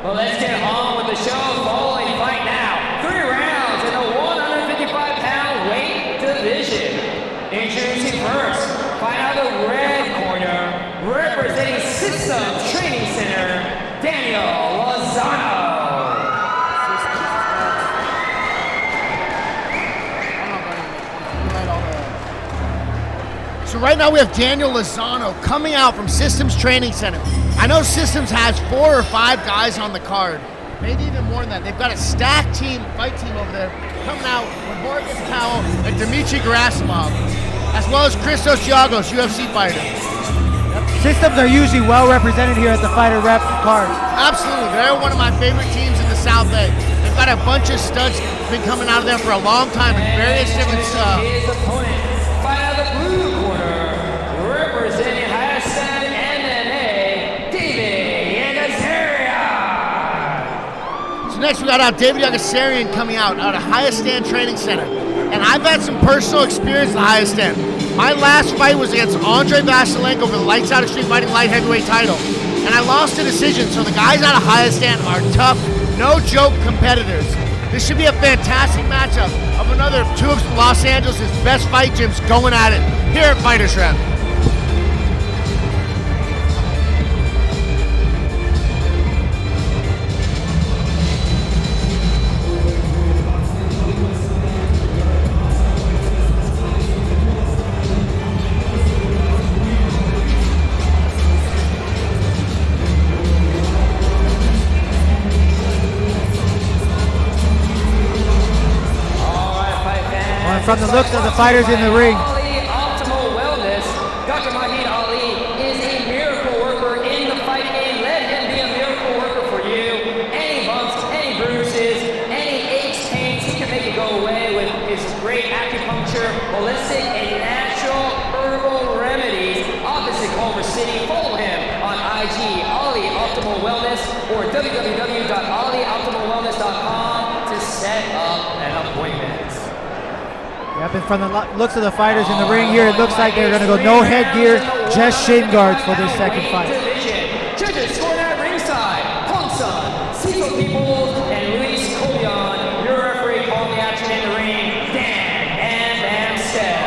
Well, let's get on with the show. Following fight now. 3 rounds in the 155-pound weight division. Introducing first, fight out of the red corner, representing Systems Training Center, Daniel Lozano. So right now we have Daniel Lozano coming out from Systems Training Center. I know Systems has 4 or 5 guys on the card, maybe even more than that. They've got a stacked fight team over there coming out with Morgan Powell and Dmitry Gerasimov, as well as Christos Giagos, UFC fighter. Systems are usually well represented here at the FightersRep card. Absolutely, they're one of my favorite teams in the South Bay. They've got a bunch of studs been coming out of there for a long time in various different stuff. His opponent, fight out of the blue corner, representing Hassan MMA, David Yeghiazaryan. So next we got David Yeghiazaryan coming out of Highest Stand Training Center. And I've had some personal experience at the Highest Stand. My last fight was against Andre Vasilenko for the Lights Out Extreme Fighting Light Heavyweight title. And I lost a decision, so the guys out of Highest Stand are tough, no-joke competitors. This should be a fantastic matchup of another 2 of Los Angeles' best fight gyms going at it here at FightersRep. From the looks of the fighters in the ring. Ali Optimal Wellness. Dr. Mahid Ali is a miracle worker in the fight game. Let him be a miracle worker for you. Any bumps, any bruises, any aches, pains, he can make it go away with his great acupuncture, holistic, and natural herbal remedies. Office in Culver City. Follow him on IG, Ali Optimal Wellness, or www.alioptimalwellness.com to set up an appointment. Yep, and from the looks of the fighters in the ring here, it looks like they're going to go no headgear, just shin guards for this second fight. Judges scoring at ringside, Hongsun, Cecil Peoples, and Luis Collion. Your referee calling the action in the ring, Dan and Amstead.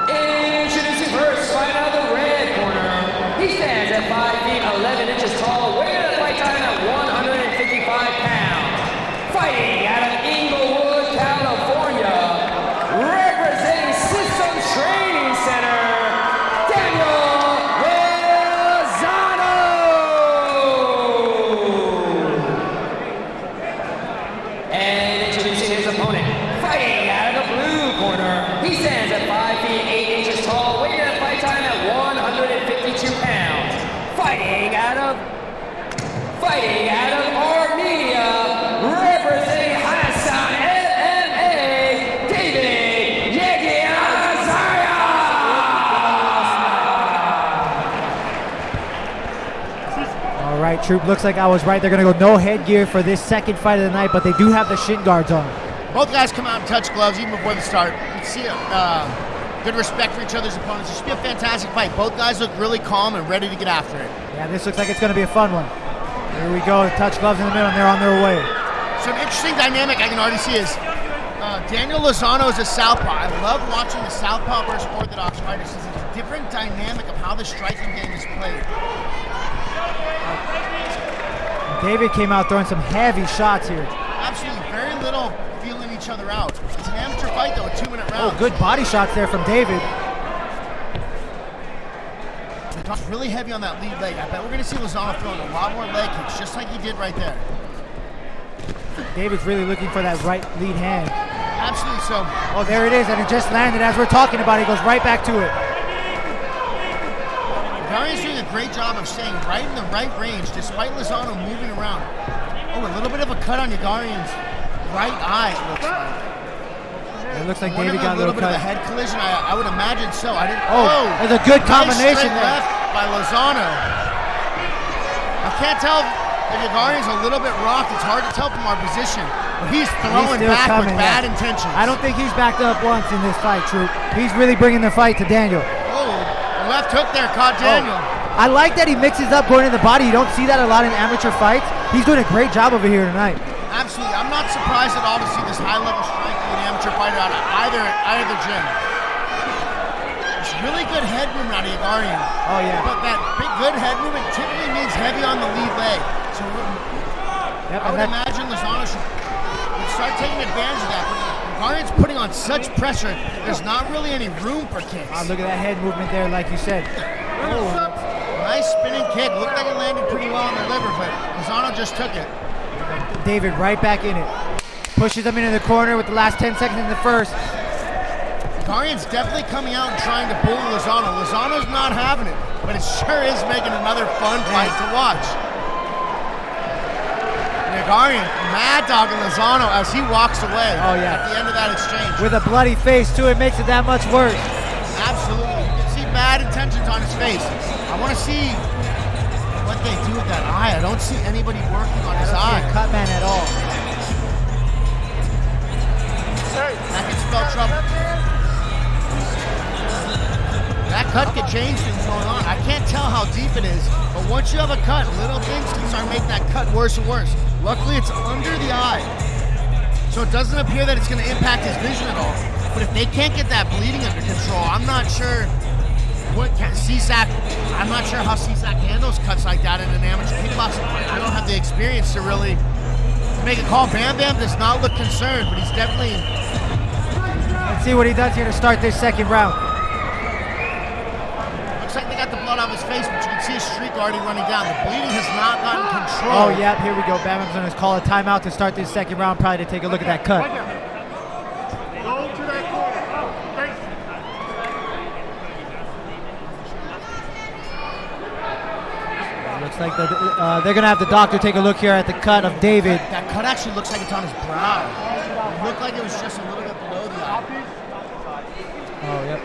Introducing first, fight out of the red corner. He stands at 5 feet 11 inches tall, weighing at fight time at 155 pounds. Fighting out of Inglewood, California, representing Systems Training Center, Daniel Lozano. And introducing his opponent, fighting out of the blue corner, he stands at 5 feet 8 inches tall, weighing at fight time at 152 pounds. Fighting out of Armenia, representing Hassan MMA, David Yeghiazaryan. All right, Troop, looks like I was right. They're going to go no headgear for this second fight of the night, but they do have the shin guards on. Both guys come out and touch gloves even before the start. You can see good respect for each other's opponents. It should be a fantastic fight. Both guys look really calm and ready to get after it. Yeah, this looks like it's going to be a fun one. Here we go, touch gloves in the middle, and they're on their way. So an interesting dynamic I can already see is Daniel Lozano is a southpaw. I love watching the southpaw versus orthodox fighters. It's a different dynamic of how the striking game is played. David came out throwing some heavy shots here. Absolutely, very little feeling each other out. It's an amateur fight though, a 2-minute round. Oh, good body shots there from David. Really heavy on that lead leg. I bet we're going to see Lozano throwing a lot more leg kicks, just like he did right there. David's really looking for that right lead hand. Absolutely so. Oh, there it is, and it just landed as we're talking about it. He goes right back to it. Yeghiazaryan's doing a great job of staying right in the right range, despite Lozano moving around. Oh, a little bit of a cut on Yeghiazaryan's right eye, it looks like. It looks like David got a little bit cut. of a head collision. I would imagine so. I didn't. Oh, there's a good combination nice there. left by Lozano. I can't tell if Yeghiazaryan's a little bit rocked. It's hard to tell from our position, but he's throwing back with bad intentions. I don't think he's backed up once in this fight, Troop. He's really bringing the fight to Daniel. Oh, the left hook there caught Daniel. I like that he mixes up going in the body. You don't see that a lot in amateur fights. He's doing a great job over here tonight. Absolutely. I'm not surprised at all to see this high-level striking an amateur fighter out of either gym. It's really good head movement out of Yeghiazaryan. Oh, yeah. But that big, good head movement typically means heavy on the lead leg. So I would imagine Lozano should start taking advantage of that. But Yeghiazaryan's putting on such pressure, there's not really any room for kicks. Oh, look at that head movement there, like you said. Oh, nice spinning kick. Looked like it landed pretty well on the liver, but Lozano just took it. David right back in it. Pushes him into the corner with the last 10 seconds in the first. Yeghiazaryan's definitely coming out and trying to bully Lozano. Lozano's not having it, but it sure is making another fun fight to watch. Yeghiazaryan mad dogging Lozano as he walks away at the end of that exchange. With a bloody face too, it makes it that much worse. Absolutely. You can see bad intentions on his face. I want to see what they do with that eye. I don't see anybody working on his eye. Cut man at all. That could spell trouble. That cut could change things going on. I can't tell how deep it is, but once you have a cut, little things can start making that cut worse and worse. Luckily, it's under the eye, so it doesn't appear that it's going to impact his vision at all. But if they can't get that bleeding under control, I'm not sure what CSAC. I'm not sure how CSAC handles cuts like that in an amateur kickboxing fight. I don't have the experience to really make a call. Bam Bam does not look concerned, but he's definitely. Let's see what he does here to start this second round. Looks like they got the blood off his face, but you can see his streak already running down. The bleeding has not gotten control. Oh, yeah, here we go. Bam Bam's going to call a timeout to start this second round, probably to take a look at that cut. Looks like they're going to have the doctor take a look here at the cut of David. That cut actually looks like it's on his brow. It looked like it was just a little bit below the eye. Oh, yep.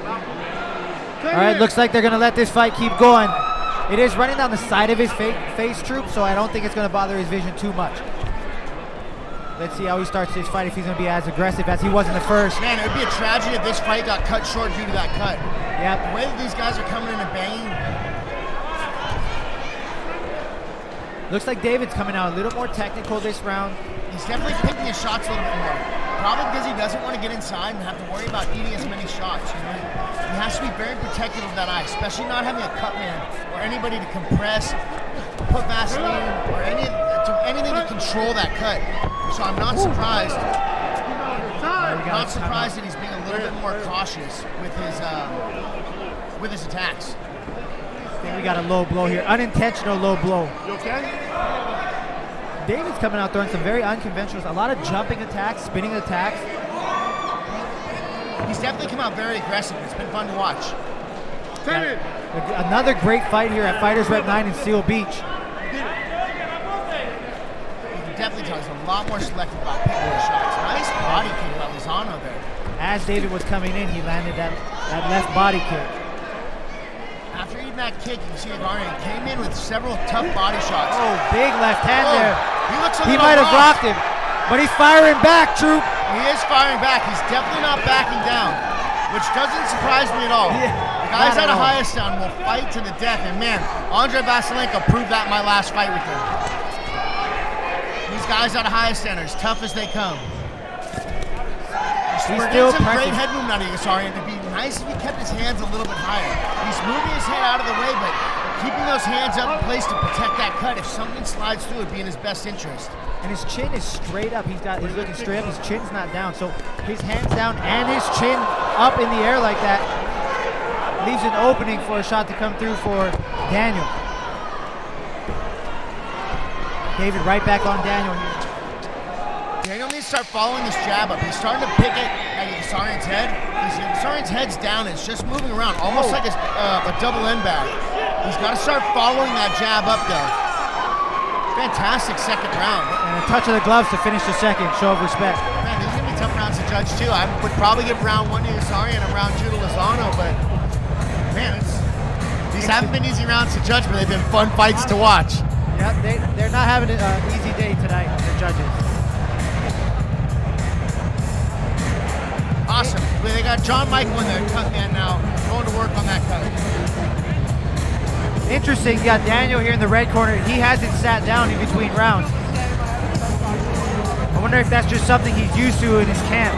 All right, looks like they're going to let this fight keep going. It is running down the side of his face, Troop, so I don't think it's going to bother his vision too much. Let's see how he starts this fight, if he's going to be as aggressive as he was in the first. Man, it would be a tragedy if this fight got cut short due to that cut. Yep. The way that these guys are coming in and banging. Looks like David's coming out a little more technical this round. He's definitely picking his shots a little bit more. Probably because he doesn't want to get inside and have to worry about eating as many shots. You know? He has to be very protective of that eye, especially not having a cut man or anybody to compress, put Vaseline, or anything to control that cut. So I'm not surprised. Not surprised that he's being a little bit more cautious with his attacks. I think we got a low blow here. Unintentional low blow. You okay? David's coming out throwing some very unconventional, a lot of jumping attacks, spinning attacks. He's definitely come out very aggressive. It's been fun to watch. Another great fight here at FightersRep 9 in Seal Beach. You can definitely tell he's a lot more selective about picking his shots. Nice body kick by Lozano there. As David was coming in, he landed that left body kick. After eating that kick, you can see Yeghiazaryan came in with several tough body shots. Oh, big left hand there. He might have rocked him, but he's firing back, Troop. He is firing back. He's definitely not backing down, which doesn't surprise me at all. Yeah, the guys out of highest down will fight to the death, and man, Andre Vasilenko proved that in my last fight with him. These guys out of highest down are as tough as they come. He's We're still getting some pressing. great head movement out of Yeghiazaryan. It'd be nice if he kept his hands a little bit higher. He's moving his head out of the way, but keeping those hands up in place to protect that cut. If something slides through, it'd be in his best interest. And his chin is straight up. He's looking straight up. His chin's not down. So his hands down and his chin up in the air like that leaves an opening for a shot to come through for Daniel. David right back on Daniel here. Daniel needs to start following this jab up. He's starting to pick it at Yeghiazaryan's head. Yeghiazaryan's head's down and it's just moving around, almost like a double end bag. He's got to start following that jab up though. Fantastic second round. And a touch of the gloves to finish the second. Show of respect. Man, these are going to be tough rounds to judge too. I would probably give round 1 to Yeghiazaryan and round 2 to Lozano, but man, these haven't been easy rounds to judge, but they've been fun fights to watch. Yep, they're not having an easy day tonight, the judges. Awesome. They got John Michael in there, cut man now, going to work on that cut. Interesting, you got Daniel here in the red corner. He hasn't sat down in between rounds. I wonder if that's just something he's used to in his camp.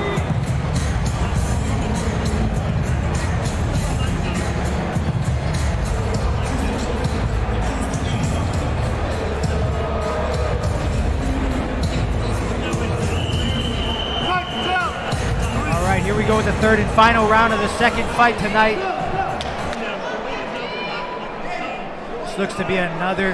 All right, here we go with the third and final round of the second fight tonight. This looks to be another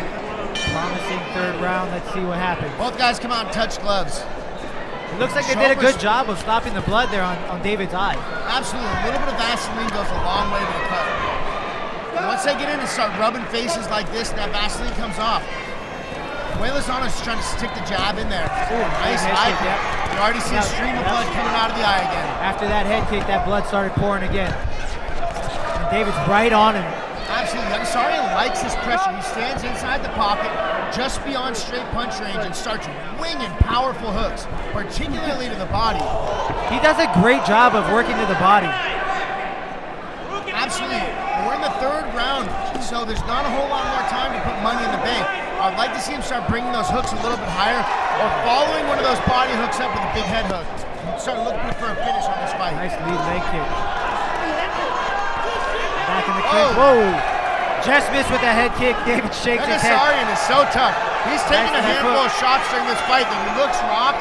promising third round. Let's see what happens. Both guys come out and touch gloves. It looks like they did a good job of stopping the blood there on David's eye. Absolutely. A little bit of Vaseline goes a long way to the cut. And once they get in and start rubbing faces like this, that Vaseline comes off. The way Lozano's trying to stick the jab in there. Ooh, nice eye kick. You already see a stream of blood coming out of the eye again. After that head kick, that blood started pouring again. And David's right on him. Absolutely. Yeghiazaryan likes this pressure. He stands inside the pocket, just beyond straight punch range, and starts winging powerful hooks, particularly to the body. He does a great job of working to the body. Absolutely. We're in the third round, so there's not a whole lot more time to put money in the bank. I'd like to see him start bringing those hooks a little bit higher, or following one of those body hooks up with a big head hook. Start looking for a finish on this fight. Nice lead leg kick. Back in the clinch. Whoa! Just missed with that head kick. David shakes his head. Yeghiazaryan is so tough. He's taking a handful of shots during this fight. Then he looks rocked,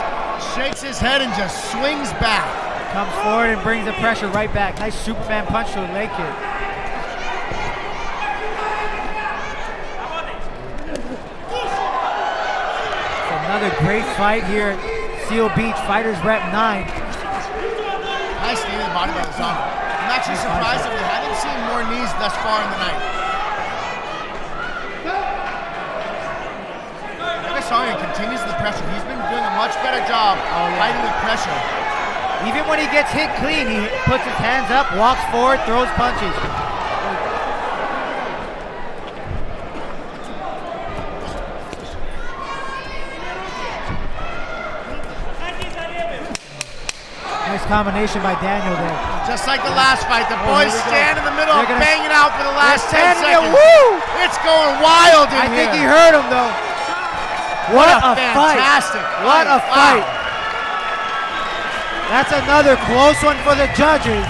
shakes his head, and just swings back. Comes forward and brings the pressure right back. Nice Superman punch to a leg kick. Another great fight here at Seal Beach, FightersRep 9. Nice knee to the body by Lozano. I'm actually surprised that we haven't seen more knees thus far in the night. Yeghiazaryan continues the pressure. He's been doing a much better job fighting with pressure. Even when he gets hit clean, he puts his hands up, walks forward, throws punches. Nice combination by Daniel there. Just like the last fight, the boys stand in the middle, banging out for the last 10 seconds. Woo! It's going wild in here. I think he heard him though. What a fantastic fight. What a fight. That's another close one for the judges.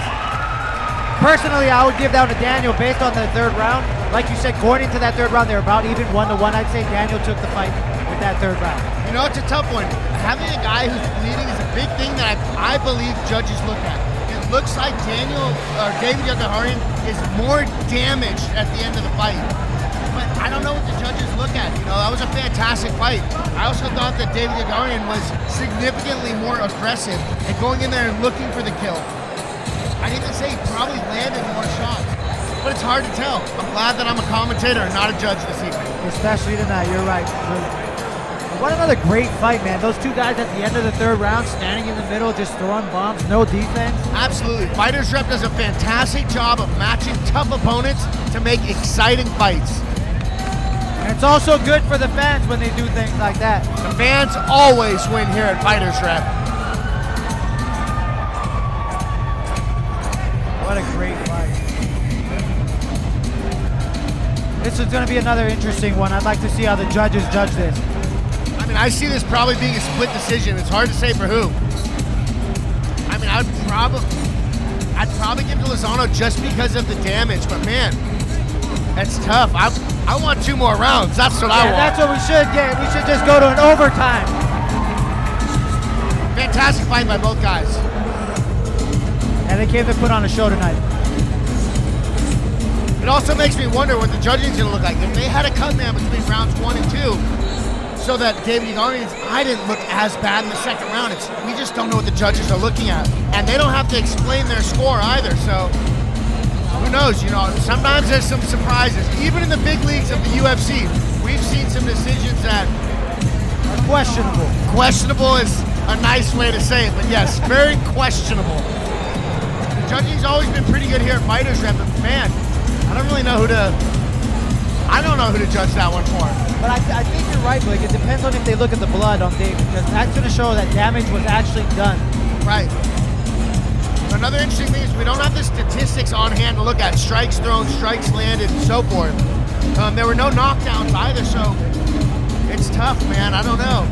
Personally, I would give down to Daniel based on the third round. Like you said, going into that third round, they're about even 1-1. I'd say Daniel took the fight with that third round. You know, it's a tough one. Having a guy who's bleeding is a big thing that I believe judges look at. It looks like David Yeghiazaryan is more damaged at the end of the fight. But I don't know what the judges look at. You know, that was a fantastic fight. I also thought that David Yeghiazaryan was significantly more aggressive and going in there and looking for the kill. I'd even say he probably landed more shots, but it's hard to tell. I'm glad that I'm a commentator and not a judge this evening. Especially tonight, you're right. What another great fight, man. Those two guys at the end of the third round, standing in the middle, just throwing bombs, no defense. Absolutely. FightersRep does a fantastic job of matching tough opponents to make exciting fights. And it's also good for the fans when they do things like that. The fans always win here at FightersRep. What a great fight. This is going to be another interesting one. I'd like to see how the judges judge this. I mean, I see this probably being a split decision. It's hard to say for who. I mean, I'd probably give to Lozano just because of the damage, but man, that's tough. I want 2 more rounds. That's what I want. That's what we should get. We should just go to an overtime. Fantastic fight by both guys. And they came to put on a show tonight. It also makes me wonder what the judging is going to look like. If they had a cut man between rounds 1 and 2, so that David Yeghiazaryan's eye didn't look as bad in the second round, we just don't know what the judges are looking at. And they don't have to explain their score either, so who knows, you know, sometimes there's some surprises. Even in the big leagues of the UFC, we've seen some decisions that are questionable. Questionable is a nice way to say it, but yes, very questionable. The judging's always been pretty good here at FightersRep, but man, I don't know who to judge that one for. But I think you're right, Blake. It depends on if they look at the blood on David, because that's going to show that damage was actually done. Right. Another interesting thing is we don't have the statistics on hand to look at strikes thrown, strikes landed, and so forth. There were no knockdowns either, so it's tough, man. I don't know.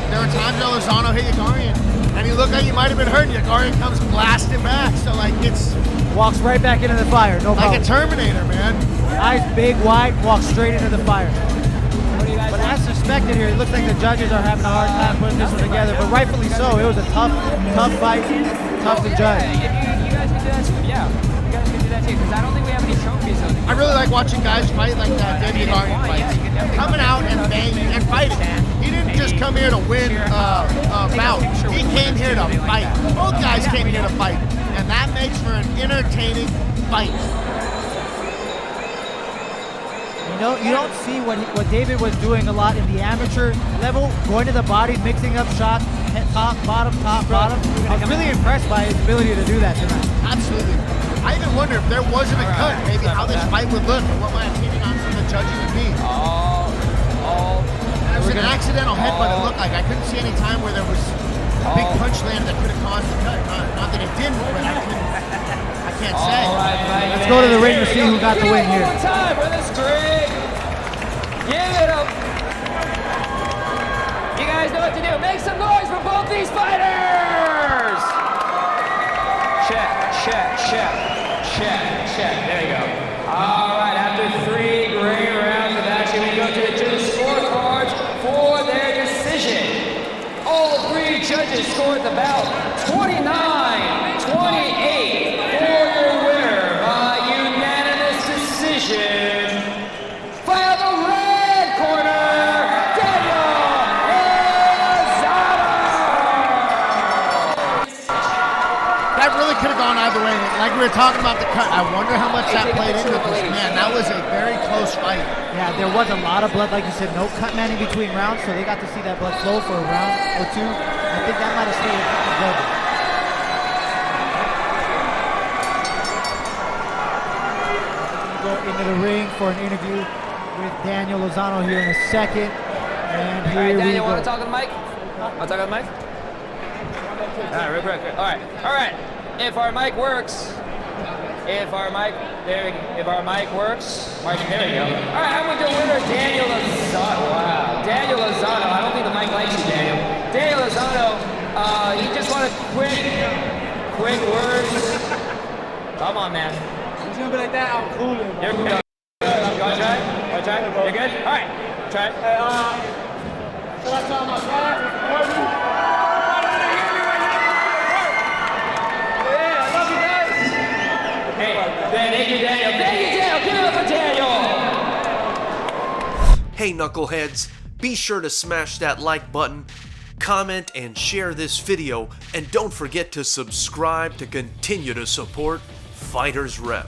There were times that Lozano hit Yeghiazaryan, and he looked like he might have been hurt. Yeghiazaryan comes blasting back, so like it's Walks right back into the fire, no problem. like a Terminator, man. Eyes big, wide, walks straight into the fire. But as suspected here, it looks like the judges are having a hard time putting this one together, but rightfully so. It was a tough fight, tough to judge. If you guys can do that too, yeah. You guys can do that too, because I don't think we have any trophies on the I really like watching guys fight like that, David Yeghiazaryan fights. Coming out and banging and fighting. He didn't just come here to win a bout. He came here to fight. Both guys came here to fight. And that makes for an entertaining fight. You don't see what David was doing a lot in the amateur level, going to the body, mixing up shots, top, bottom, top, bottom. I was really impressed by his ability to do that tonight. Absolutely. I even wonder if there wasn't a cut, maybe how this fight would look, or what my opinion on some of the judges would be. It was an accidental headbutt, it looked like. I couldn't see any time where there was a big punch land that could have caused the cut. Not that it didn't, but I can't say. Let's go to the ring to see who got the win here. One more time for this Greg. Give it up. You guys know what to do. Make some noise for both these fighters. Check, check, check, check, check. There you go. All right, after 3 great rounds of action, we go to the judges' scorecards for their decision. All 3 judges scored the bout 29-28 for your winner by unanimous decision. Fight out the red corner, Yeghiazaryan. That really could have gone either way. Like we were talking about the cut, I wonder how much that played into this. Man, that was a very close fight. Yeah, there was a lot of blood, like you said, no cut man in between rounds, so they got to see that blood flow for a round or 2. I think that might have stayed together. Go into the ring for an interview with Daniel Lozano here in a second. And here All right, Daniel, we want to go. talk to the mic? Want to talk to the mic? All right, real quick. All right. If our mic works, if our mic works, there you go. All right, I'm with your winner, Daniel Lozano. Wow, Daniel Lozano. I don't think the mic likes you, Daniel. Daniel Lozano, you just want a quick words. Come on, man. It's gonna be like that. I'm cool. You're good. You want to try? You're good? All right, try it. Should I tell my father? Thank you, Daniel. Thank you, Daniel. Give it up for Daniel. Hey knuckleheads, be sure to smash that like button, comment and share this video, and don't forget to subscribe to continue to support FightersRep.